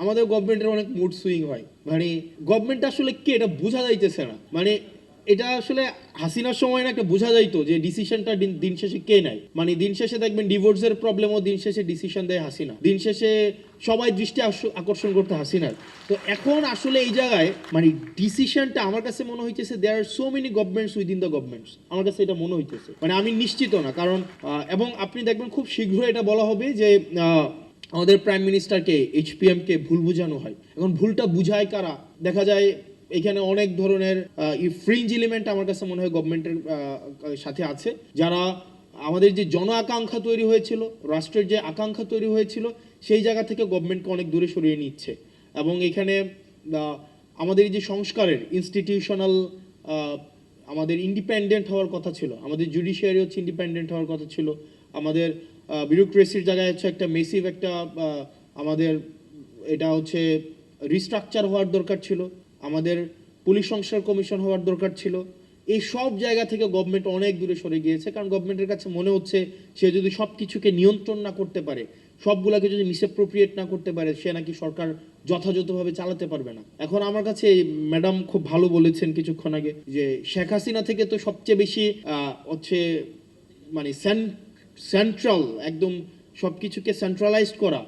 আমাদের গভর্নমেন্টের অনেক মুড সুইং হয়, মানে গভর্নমেন্ট আসলে কে এটা বোঝা যাইতেছে না। মানে এটা আসলে হাসিনার সময় না একটা বোঝা যাইতো যে ডিসিশনটা দিন শেষে কে নেয়। মানে দিন শেষে দেখবেন ডিভোর্সের প্রবলেমও দিন শেষে ডিসিশন দেয় হাসিনা, দিন শেষে সবাই দৃষ্টি আকর্ষণ করতে হাসিনার। তো এখন আসলে এই জায়গায় মানে ডিসিশনটা আমার কাছে মনে হইতেছে there are so many governments within the governments, আমার কাছে এটা মনে হইতেছে। মানে আমি নিশ্চিত না, কারণ এবং আপনি দেখবেন খুব শীঘ্রই এটা বলা হবে যে আমাদের প্রাইম মিনিস্টারকে এইচপিএমকে ভুল বোঝানো হয়। এখন ভুলটা বুঝায় কারা? দেখা যায় এখানে অনেক ধরনের ফ্রিঞ্জ এলিমেন্ট আমার কাছে মনে হয় গভর্নমেন্টের সাথে আছে, যারা আমাদের যে জন আকাঙ্ক্ষা তৈরি হয়েছিল, রাষ্ট্রের যে আকাঙ্ক্ষা তৈরি হয়েছিল, সেই জায়গা থেকে গভর্নমেন্টকে অনেক দূরে সরিয়ে নিচ্ছে। এবং এখানে আমাদের যে সংস্কারের ইনস্টিটিউশনাল আমাদের ইন্ডিপেন্ডেন্ট হওয়ার কথা ছিল, আমাদের জুডিশিয়ারি হচ্ছে ইন্ডিপেন্ডেন্ট হওয়ার কথা ছিল, আমাদের বিউরোক্রেসির জায়গায় হচ্ছে একটা মেসিভ একটা আমাদের এটা হচ্ছে রিস্ট্রাকচার হওয়ার দরকার ছিল, আমাদের পুলিশ সংস্কার কমিশন হওয়ার দরকার ছিল। এই সব জায়গা থেকে গভর্নমেন্ট অনেক দূরে সরে গিয়েছে, কারণ গভর্নমেন্টের কাছে মনে হচ্ছে সে যদি সব কিছুকে নিয়ন্ত্রণ না করতে পারে, সবগুলাকে যদি মিসঅ্যাপ্রোপ্রিয়েট না করতে পারে, সে নাকি সরকার যথাযথভাবে চালাতে পারবে না। এখন আমার কাছে ম্যাডাম খুব ভালো বলেছেন কিছুক্ষণ আগে যে শেখ হাসিনা থেকে তো সবচেয়ে বেশি হচ্ছে মানে সেন্ট্রাল একদম সবকিছুকে সেন্ট্রালাইজড করা,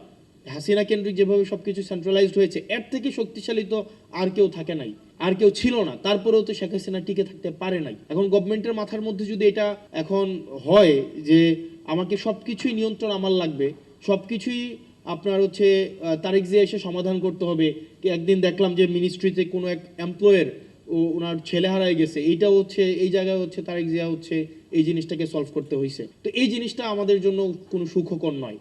হাসিনা কেন্দ্রিক যেভাবে সবকিছু সেন্ট্রালাইজড হয়েছে, এর থেকে শক্তিশালী তো আর কেউ থাকে নাই, আর কেউ ছিল না। তারপরেও তো শেখ হাসিনা টিকে থাকতে পারে নাই। এখন গভর্নমেন্টের মাথার মধ্যে যদি এটা এখন হয় যে আমাকে সবকিছুই নিয়ন্ত্রণ আমার লাগবে, সবকিছুই আপনার হচ্ছে তারিখ জিয়া এসে সমাধান করতে হবে। একদিন দেখলাম যে মিনিস্ট্রিতে কোনো এক এমপ্লয়ের ওনার ছেলে হারায় গেছে, এইটাও হচ্ছে এই জায়গায় হচ্ছে তারিক জিয়া হচ্ছে এই জিনিসটাকে সলভ করতে হয়েছে। তো এই জিনিসটা আমাদের জন্য কোনো সুখকর নয়।